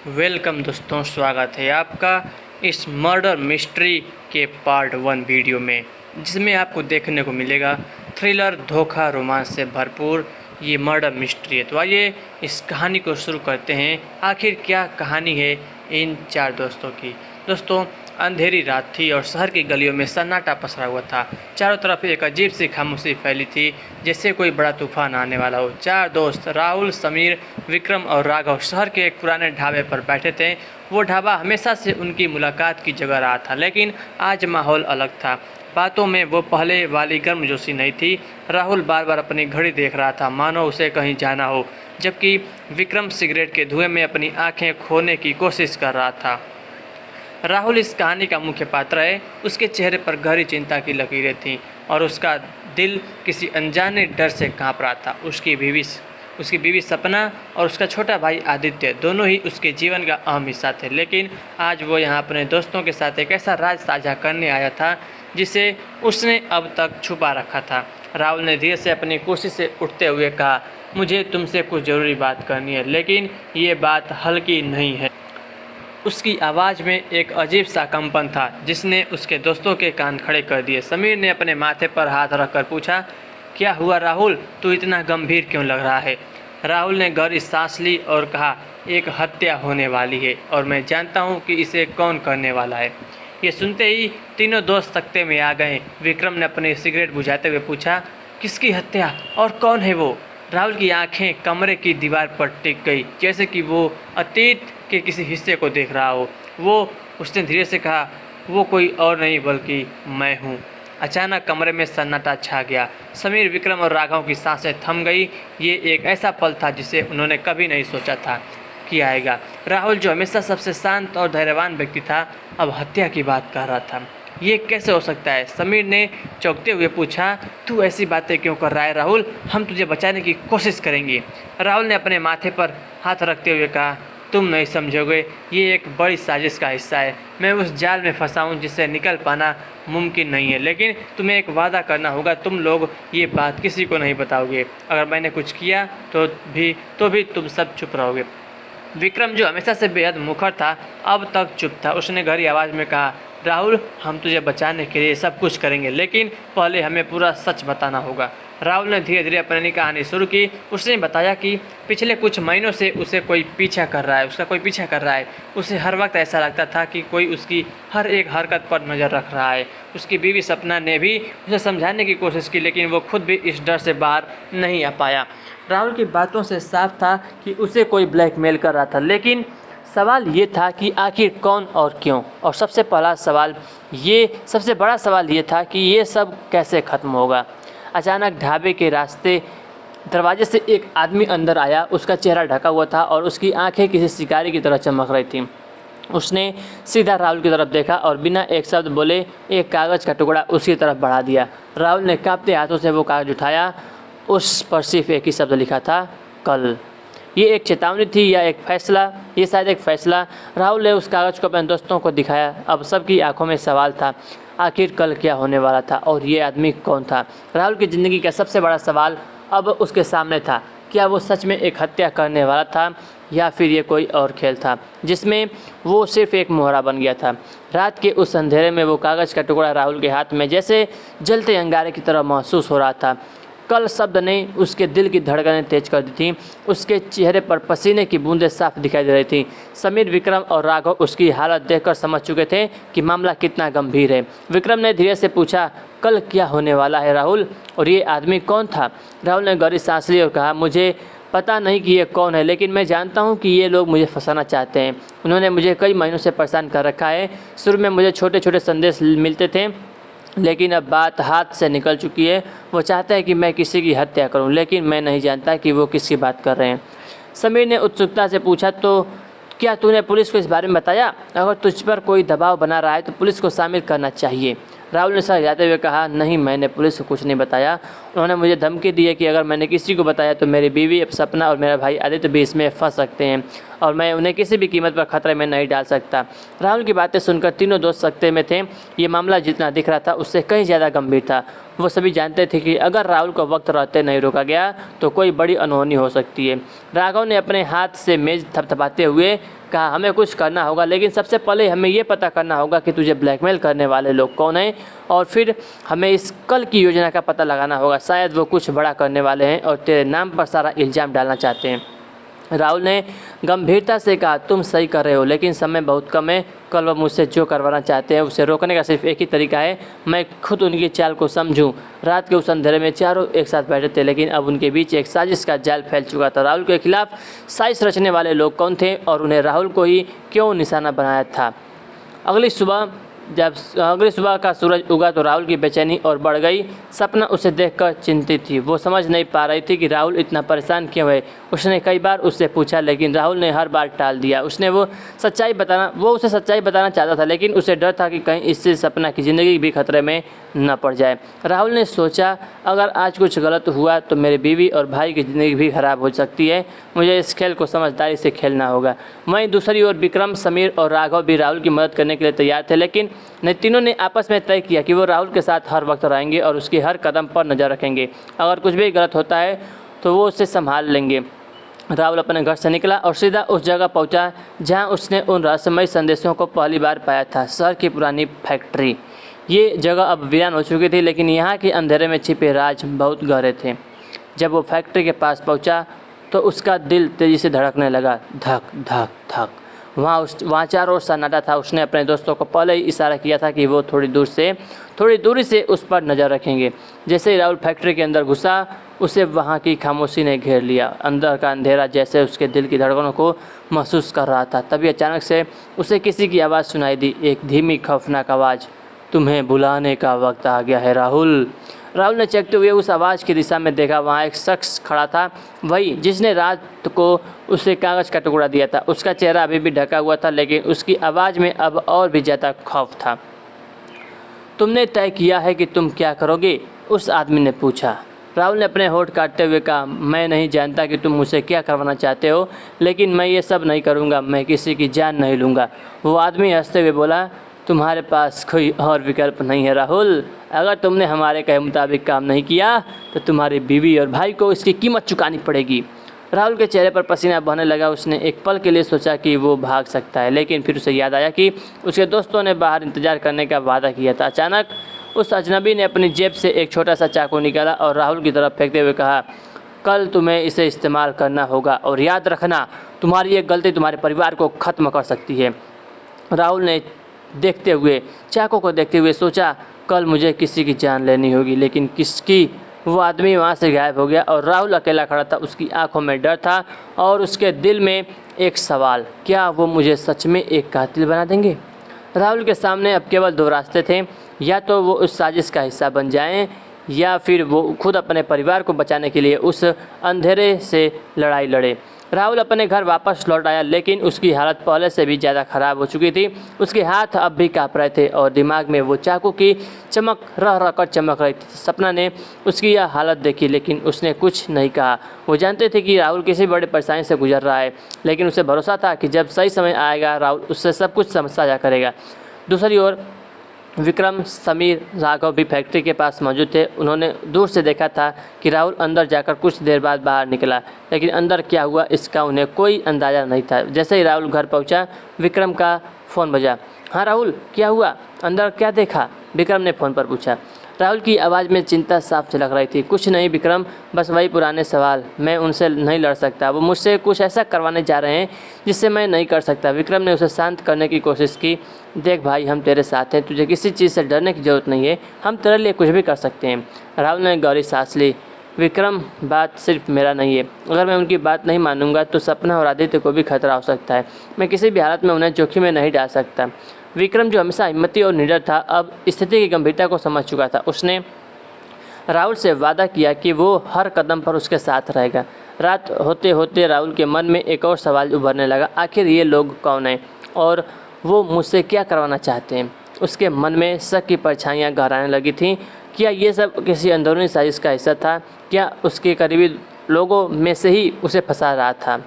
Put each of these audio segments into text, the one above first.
Welcome दोस्तों, स्वागत है आपका इस मर्डर मिस्ट्री के पार्ट 1 वीडियो में, जिसमें आपको देखने को मिलेगा थ्रिलर, धोखा, रोमांस से भरपूर ये मर्डर मिस्ट्री है। तो आइए इस कहानी को शुरू करते हैं। आखिर क्या कहानी है इन चार दोस्तों की। दोस्तों, अंधेरी रात थी और शहर की गलियों में सन्नाटा पसरा हुआ था। चारों तरफ एक अजीब सी खामोशी फैली थी, जैसे कोई बड़ा तूफान आने वाला हो। चार दोस्त राहुल, समीर, विक्रम और राघव शहर के एक पुराने ढाबे पर बैठे थे। वो ढाबा हमेशा से उनकी मुलाकात की जगह रहा था, लेकिन आज माहौल अलग था। बातों में वो पहले वाली गर्मजोशी नहीं थी। राहुल बार बार अपनी घड़ी देख रहा था, मानो उसे कहीं जाना हो, जबकि विक्रम सिगरेट के धुएं में अपनी आंखें खोने की कोशिश कर रहा था। राहुल इस कहानी का मुख्य पात्र है। उसके चेहरे पर गहरी चिंता की लकीरें थीं और उसका दिल किसी अनजाने डर से कांप रहा था। उसकी बीवी सपना और उसका छोटा भाई आदित्य दोनों ही उसके जीवन का अहम हिस्सा थे, लेकिन आज वो यहाँ अपने दोस्तों के साथ एक ऐसा राज साझा करने आया था जिसे उसने अब तक छुपा रखा था। राहुल ने धीरे से अपनी कुर्सी से उठते हुए कहा, मुझे तुमसे कुछ ज़रूरी बात करनी है, लेकिन ये बात हल्की नहीं है। उसकी आवाज़ में एक अजीब सा कंपन था जिसने उसके दोस्तों के कान खड़े कर दिए। समीर ने अपने माथे पर हाथ रखकर पूछा, क्या हुआ राहुल, तू इतना गंभीर क्यों लग रहा है? राहुल ने गहरी सांस ली और कहा, एक हत्या होने वाली है और मैं जानता हूँ कि इसे कौन करने वाला है। ये सुनते ही तीनों दोस्त तख्ते में आ गए। विक्रम ने अपनी सिगरेट बुझाते हुए पूछा, किसकी हत्या और कौन है वो? राहुल की आंखें कमरे की दीवार पर टिक गई, जैसे कि वो अतीत के किसी हिस्से को देख रहा हो। उसने धीरे से कहा, वो कोई और नहीं बल्कि मैं हूँ। अचानक कमरे में सन्नाटा छा गया। समीर, विक्रम और राघव की सांसें थम गई। ये एक ऐसा पल था जिसे उन्होंने कभी नहीं सोचा था कि आएगा। राहुल, जो हमेशा सबसे शांत और धैर्यवान व्यक्ति था, अब हत्या की बात कर रहा था। ये कैसे हो सकता है? समीर ने चौंकते हुए पूछा, तू ऐसी बातें क्यों कर रहा है राहुल? हम तुझे बचाने की कोशिश करेंगे। राहुल ने अपने माथे पर हाथ रखते हुए कहा, तुम नहीं समझोगे, ये एक बड़ी साजिश का हिस्सा है। मैं उस जाल में फंसा हूँ जिससे निकल पाना मुमकिन नहीं है, लेकिन तुम्हें एक वादा करना होगा, तुम लोग ये बात किसी को नहीं बताओगे। अगर मैंने कुछ किया तो भी तुम सब चुप रहोगे। विक्रम, जो हमेशा से बेहद मुखर था, अब तक चुप था। उसने गहरी आवाज़ में कहा, राहुल, हम तुझे बचाने के लिए सब कुछ करेंगे, लेकिन पहले हमें पूरा सच बताना होगा। राहुल ने धीरे धीरे अपनी कहानी शुरू की। उसने बताया कि पिछले कुछ महीनों से उसका कोई पीछा कर रहा है। उसे हर वक्त ऐसा लगता था कि कोई उसकी हर एक हरकत पर नज़र रख रहा है। उसकी बीवी सपना ने भी उसे समझाने की कोशिश की, लेकिन वो खुद भी इस डर से बाहर नहीं आ पाया। राहुल की बातों से साफ था कि उसे कोई ब्लैकमेल कर रहा था, लेकिन सवाल ये था कि आखिर कौन और क्यों। और सबसे बड़ा सवाल ये था कि ये सब कैसे ख़त्म होगा। अचानक ढाबे के दरवाजे से एक आदमी अंदर आया। उसका चेहरा ढका हुआ था और उसकी आंखें किसी शिकारी की तरह चमक रही थीं। उसने सीधा राहुल की तरफ देखा और बिना एक शब्द बोले एक कागज़ का टुकड़ा उसकी तरफ बढ़ा दिया। राहुल ने कांपते हाथों से वो कागज़ उठाया। उस पर सिर्फ एक ही शब्द लिखा था, कल। ये एक चेतावनी थी या एक फैसला? ये शायद एक फैसला। राहुल ने उस कागज़ को अपने दोस्तों को दिखाया। अब सबकी आंखों में सवाल था, आखिर कल क्या होने वाला था और ये आदमी कौन था? राहुल की ज़िंदगी का सबसे बड़ा सवाल अब उसके सामने था। क्या वो सच में एक हत्या करने वाला था या फिर ये कोई और खेल था जिसमें वो सिर्फ एक मोहरा बन गया था? रात के उस अंधेरे में वो कागज़ का टुकड़ा राहुल के हाथ में जैसे जलते अंगारे की तरह महसूस हो रहा था। कल शब्द ने उसके दिल की धड़कनें तेज कर दी थीं। उसके चेहरे पर पसीने की बूंदें साफ दिखाई दे रही थीं। समीर, विक्रम और राघव उसकी हालत देखकर समझ चुके थे कि मामला कितना गंभीर है। विक्रम ने धीरे से पूछा, कल क्या होने वाला है राहुल, और ये आदमी कौन था? राहुल ने गहरी सांस ली और कहा, मुझे पता नहीं कि ये कौन है, लेकिन मैं जानता हूँ कि ये लोग मुझे फंसाना चाहते हैं। उन्होंने मुझे कई महीनों से परेशान कर रखा है। शुरू में मुझे छोटे छोटे संदेश मिलते थे, लेकिन अब बात हाथ से निकल चुकी है। वो चाहता है कि मैं किसी की हत्या करूं, लेकिन मैं नहीं जानता कि वो किसकी बात कर रहे हैं। समीर ने उत्सुकता से पूछा, तो क्या तूने पुलिस को इस बारे में बताया? अगर तुझ पर कोई दबाव बना रहा है तो पुलिस को शामिल करना चाहिए। राहुल ने सर हिलाते हुए कहा, नहीं, मैंने पुलिस को कुछ नहीं बताया। उन्होंने मुझे धमकी दी है कि अगर मैंने किसी को बताया तो मेरी बीवी सपना और मेरा भाई आदित्य भी इसमें फंस सकते हैं। और मैं उन्हें किसी भी कीमत पर खतरे में नहीं डाल सकता। राहुल की बातें सुनकर तीनों दोस्त सकते में थे। ये मामला जितना दिख रहा था उससे कहीं ज़्यादा गंभीर था। वो सभी जानते थे कि अगर राहुल को वक्त रहते नहीं रोका गया तो कोई बड़ी अनहोनी हो सकती है। राघव ने अपने हाथ से मेज थपथपाते हुए कहा, हमें कुछ करना होगा, लेकिन सबसे पहले हमें ये पता करना होगा कि तुझे ब्लैकमेल करने वाले लोग कौन हैं, और फिर हमें इस कल की योजना का पता लगाना होगा। शायद वो कुछ बड़ा करने वाले हैं और तेरे नाम पर सारा इल्ज़ाम डालना चाहते हैं। राहुल ने गंभीरता से कहा, तुम सही कर रहे हो, लेकिन समय बहुत कम है। कल वो मुझसे जो करवाना चाहते हैं उसे रोकने का सिर्फ एक ही तरीका है, मैं खुद उनकी चाल को समझूं। रात के उस अंधेरे में चारों एक साथ बैठे थे, लेकिन अब उनके बीच एक साजिश का जाल फैल चुका था। राहुल के खिलाफ साजिश रचने वाले लोग कौन थे और उन्हें राहुल को ही क्यों निशाना बनाया था। अगली सुबह का सूरज उगा तो राहुल की बेचैनी और बढ़ गई। सपना उसे देखकर चिंतित थी। वो समझ नहीं पा रही थी कि राहुल इतना परेशान क्यों है। उसने कई बार उससे पूछा, लेकिन राहुल ने हर बार टाल दिया। वो उसे सच्चाई बताना चाहता था, लेकिन उसे डर था कि कहीं इससे सपना की ज़िंदगी भी खतरे में न पड़ जाए। राहुल ने सोचा, अगर आज कुछ गलत हुआ तो मेरी बीवी और भाई की ज़िंदगी भी खराब हो सकती है। मुझे इस खेल को समझदारी से खेलना होगा। वहीं दूसरी ओर विक्रम, समीर और राघव भी राहुल की मदद करने के लिए तैयार थे, लेकिन तीनों ने आपस में तय किया कि वो राहुल के साथ हर वक्त रहेंगे और उसके हर कदम पर नज़र रखेंगे। अगर कुछ भी गलत होता है तो वो उसे संभाल लेंगे। राहुल अपने घर से निकला और सीधा उस जगह पहुंचा जहां उसने उन रहस्यमय संदेशों को पहली बार पाया था, शहर की पुरानी फैक्ट्री। ये जगह अब वीरान हो चुकी थी, लेकिन यहाँ के अंधेरे में छिपे राज बहुत गहरे थे। जब वो फैक्ट्री के पास पहुँचा तो उसका दिल तेज़ी से धड़कने लगा, धक धक धक। वहाँ चारों ओर सन्नाटा था। उसने अपने दोस्तों को पहले ही इशारा किया था कि वो थोड़ी दूरी से उस पर नज़र रखेंगे। जैसे ही राहुल फैक्ट्री के अंदर घुसा, उसे वहाँ की खामोशी ने घेर लिया। अंदर का अंधेरा जैसे उसके दिल की धड़कनों को महसूस कर रहा था। तभी अचानक से उसे किसी की आवाज़ सुनाई दी, एक धीमी खौफनाक आवाज़, तुम्हें बुलाने का वक्त आ गया है राहुल। राहुल ने चकते हुए उस आवाज़ की दिशा में देखा। वहाँ एक शख्स खड़ा था, वही जिसने रात को उसे कागज़ का टुकड़ा दिया था। उसका चेहरा अभी भी ढका हुआ था, लेकिन उसकी आवाज़ में अब और भी ज़्यादा खौफ था। तुमने तय किया है कि तुम क्या करोगे? उस आदमी ने पूछा। राहुल ने अपने होंठ काटते हुए कहा, मैं नहीं जानता कि तुम मुझसे क्या करवाना चाहते हो, लेकिन मैं ये सब नहीं करूँगा। मैं किसी की जान नहीं लूँगा। वो आदमी हंसते हुए बोला, तुम्हारे पास कोई और विकल्प नहीं है राहुल। अगर तुमने हमारे कहे मुताबिक काम नहीं किया तो तुम्हारी बीवी और भाई को इसकी कीमत चुकानी पड़ेगी। राहुल के चेहरे पर पसीना बहने लगा। उसने एक पल के लिए सोचा कि वो भाग सकता है, लेकिन फिर उसे याद आया कि उसके दोस्तों ने बाहर इंतजार करने का वादा किया था। अचानक उस अजनबी ने अपनी जेब से एक छोटा सा चाकू निकाला और राहुल की तरफ फेंकते हुए कहा, कल तुम्हें इसे इस्तेमाल करना होगा, और याद रखना, तुम्हारी एक गलती तुम्हारे परिवार को ख़त्म कर सकती है। राहुल ने चाकू को देखते हुए सोचा, कल मुझे किसी की जान लेनी होगी, लेकिन किसकी? वो आदमी वहाँ से गायब हो गया और राहुल अकेला खड़ा था। उसकी आंखों में डर था और उसके दिल में एक सवाल, क्या वो मुझे सच में एक कातिल बना देंगे? राहुल के सामने अब केवल दो रास्ते थे, या तो वो उस साजिश का हिस्सा बन जाएं, या फिर वो खुद अपने परिवार को बचाने के लिए उस अंधेरे से लड़ाई लड़े। राहुल अपने घर वापस लौट आया, लेकिन उसकी हालत पहले से भी ज़्यादा ख़राब हो चुकी थी। उसके हाथ अब भी काँप रहे थे और दिमाग में वो चाकू की चमक रह कर चमक रही थी। सपना ने उसकी यह हालत देखी, लेकिन उसने कुछ नहीं कहा। वो जानते थे कि राहुल किसी बड़े परेशानी से गुजर रहा है, लेकिन उसे भरोसा था कि जब सही समय आएगा राहुल उससे सब कुछ साझा करेगा। दूसरी ओर विक्रम, समीर, राघव भी फैक्ट्री के पास मौजूद थे। उन्होंने दूर से देखा था कि राहुल अंदर जाकर कुछ देर बाद बाहर निकला, लेकिन अंदर क्या हुआ इसका उन्हें कोई अंदाज़ा नहीं था। जैसे ही राहुल घर पहुंचा, विक्रम का फ़ोन बजा। हाँ राहुल, क्या हुआ? अंदर क्या देखा? विक्रम ने फ़ोन पर पूछा। राहुल की आवाज़ में चिंता साफ झलक रही थी। कुछ नहीं विक्रम, बस वही पुराने सवाल। मैं उनसे नहीं लड़ सकता। वो मुझसे कुछ ऐसा करवाने जा रहे हैं जिससे मैं नहीं कर सकता। विक्रम ने उसे शांत करने की कोशिश की। देख भाई, हम तेरे साथ हैं, तुझे किसी चीज़ से डरने की ज़रूरत नहीं है। हम तेरे लिए कुछ भी कर सकते हैं। राहुल ने गहरी सांस ली। विक्रम, बात सिर्फ मेरा नहीं है। अगर मैं उनकी बात नहीं मानूंगा तो सपना और आदित्य को भी खतरा हो सकता है। मैं किसी भी हालत में उन्हें जोखिम में नहीं डाल सकता। विक्रम, जो हमेशा हिम्मती और निडर था, अब स्थिति की गंभीरता को समझ चुका था। उसने राहुल से वादा किया कि वो हर कदम पर उसके साथ रहेगा। रात होते होते राहुल के मन में एक और सवाल उभरने लगा, आखिर ये लोग कौन हैं और वो मुझसे क्या करवाना चाहते हैं? उसके मन में शक की परछाइयाँ गहराने लगी थीं। क्या ये सब किसी अंदरूनी साजिश का हिस्सा था? क्या उसके करीबी लोगों में से ही उसे फंसा रहा था?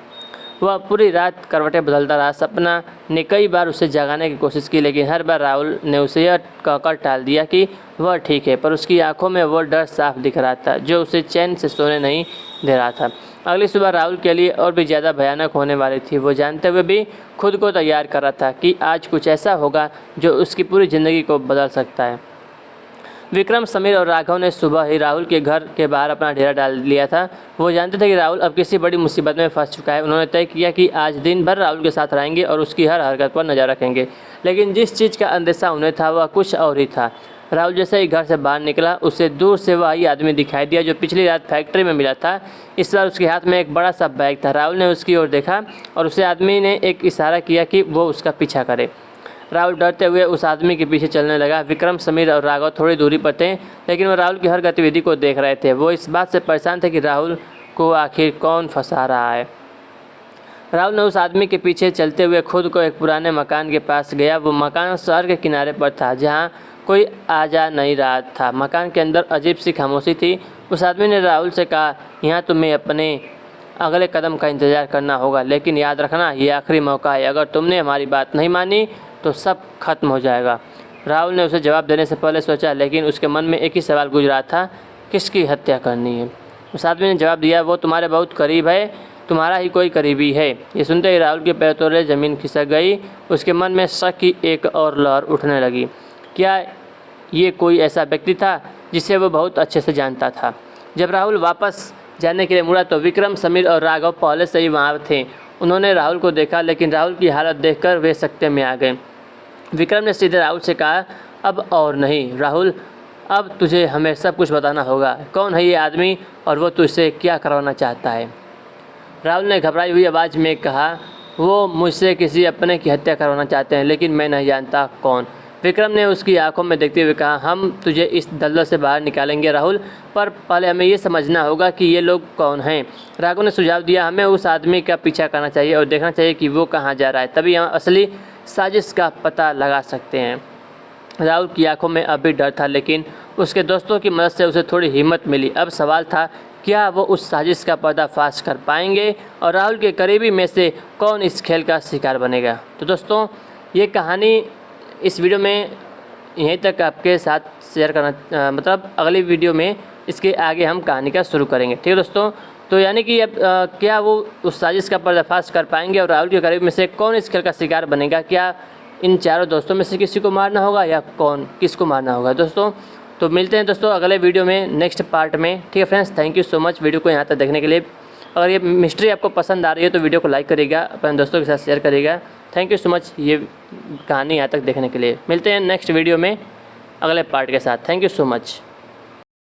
वह पूरी रात करवटें बदलता रहा। सपना ने कई बार उसे जगाने की कोशिश की, लेकिन हर बार राहुल ने उसे यह कहकर टाल दिया कि वह ठीक है, पर उसकी आंखों में वो डर साफ दिख रहा था जो उसे चैन से सोने नहीं दे रहा था। अगली सुबह राहुल के लिए और भी ज़्यादा भयानक होने वाली थी। वो जानते हुए भी खुद को तैयार कर रहा था कि आज कुछ ऐसा होगा जो उसकी पूरी ज़िंदगी को बदल सकता है। विक्रम, समीर और राघव ने सुबह ही राहुल के घर के बाहर अपना डेरा डाल लिया था। वो जानते थे कि राहुल अब किसी बड़ी मुसीबत में फंस चुका है। उन्होंने तय किया कि आज दिन भर राहुल के साथ रहेंगे और उसकी हर हरकत पर नज़र रखेंगे। लेकिन जिस चीज़ का अंदेशा उन्हें था वह कुछ और ही था। राहुल जैसे ही घर से बाहर निकला, उसे दूर से वही आदमी दिखाई दिया जो पिछली रात फैक्ट्री में मिला था। इस बार उसके हाथ में एक बड़ा सा बैग था। राहुल ने उसकी ओर देखा और उसे आदमी ने एक इशारा किया कि वो उसका पीछा करे। राहुल डरते हुए उस आदमी के पीछे चलने लगा। विक्रम, समीर और राघव थोड़ी दूरी पर थे, लेकिन वो राहुल की हर गतिविधि को देख रहे थे। वो इस बात से परेशान थे कि राहुल को आखिर कौन फंसा रहा है। राहुल ने उस आदमी के पीछे चलते हुए खुद को एक पुराने मकान के पास गया। वो मकान शहर के किनारे पर था, जहाँ कोई आ जा नहीं रहा था। मकान के अंदर अजीब सी खामोशी थी। उस आदमी ने राहुल से कहा, यहाँ तुम्हें अपने अगले कदम का इंतज़ार करना होगा, लेकिन याद रखना ये आखिरी मौका है। अगर तुमने हमारी बात नहीं मानी तो सब खत्म हो जाएगा। राहुल ने उसे जवाब देने से पहले सोचा, लेकिन उसके मन में एक ही सवाल गुजर रहा था, किसकी हत्या करनी है। उस आदमी ने जवाब दिया, वो तुम्हारे बहुत करीब है, तुम्हारा ही कोई करीबी है। ये सुनते ही राहुल के पैर तले ज़मीन खिसक गई। उसके मन में शक की एक और लहर उठने लगी। क्या ये कोई ऐसा व्यक्ति था जिसे वो बहुत अच्छे से जानता था? जब राहुल वापस जाने के लिए मुड़ा तो विक्रम, समीर और राघव पहले से ही वहाँ थे। उन्होंने राहुल को देखा, लेकिन राहुल की हालत देखकर वे सकते में आ गए। विक्रम ने सीधे राहुल से कहा, अब और नहीं राहुल, अब तुझे हमें सब कुछ बताना होगा। कौन है ये आदमी और वो तुझसे क्या करवाना चाहता है? राहुल ने घबराई हुई आवाज़ में कहा, वो मुझसे किसी अपने की हत्या करवाना चाहते हैं, लेकिन मैं नहीं जानता कौन। विक्रम ने उसकी आंखों में देखते हुए कहा, हम तुझे इस दलदल से बाहर निकालेंगे राहुल, पर पहले हमें ये समझना होगा कि ये लोग कौन हैं। राघव ने सुझाव दिया, हमें उस आदमी का पीछा करना चाहिए और देखना चाहिए कि वो कहाँ जा रहा है, तभी हम असली साजिश का पता लगा सकते हैं। राहुल की आंखों में अभी डर था, लेकिन उसके दोस्तों की मदद से उसे थोड़ी हिम्मत मिली। अब सवाल था, क्या वो उस साजिश का पर्दाफाश कर पाएंगे और राहुल के करीबी में से कौन इस खेल का शिकार बनेगा। तो दोस्तों, ये कहानी इस वीडियो में यहीं तक आपके साथ शेयर करना, मतलब अगली वीडियो में इसके आगे हम कहानी का शुरू करेंगे। ठीक है दोस्तों, तो यानी कि अब क्या वो उस साजिश का पर्दाफाश कर पाएंगे और राहुल के करीब में से कौन इस खेल का शिकार बनेगा? क्या इन चारों दोस्तों में से किसी को मारना होगा या कौन किसको मारना होगा? दोस्तों, तो मिलते हैं दोस्तों अगले वीडियो में, नेक्स्ट पार्ट में। ठीक है friends, thank you so much video को यहाँ तक देखने के लिए। अगर ये मिस्ट्री आपको पसंद आ रही है तो वीडियो को लाइक करिएगा, अपने दोस्तों के साथ शेयर करिएगा। थैंक यू सो मच ये कहानी यहाँ तक देखने के लिए। मिलते हैं नेक्स्ट वीडियो में अगले पार्ट के साथ। Thank you so much.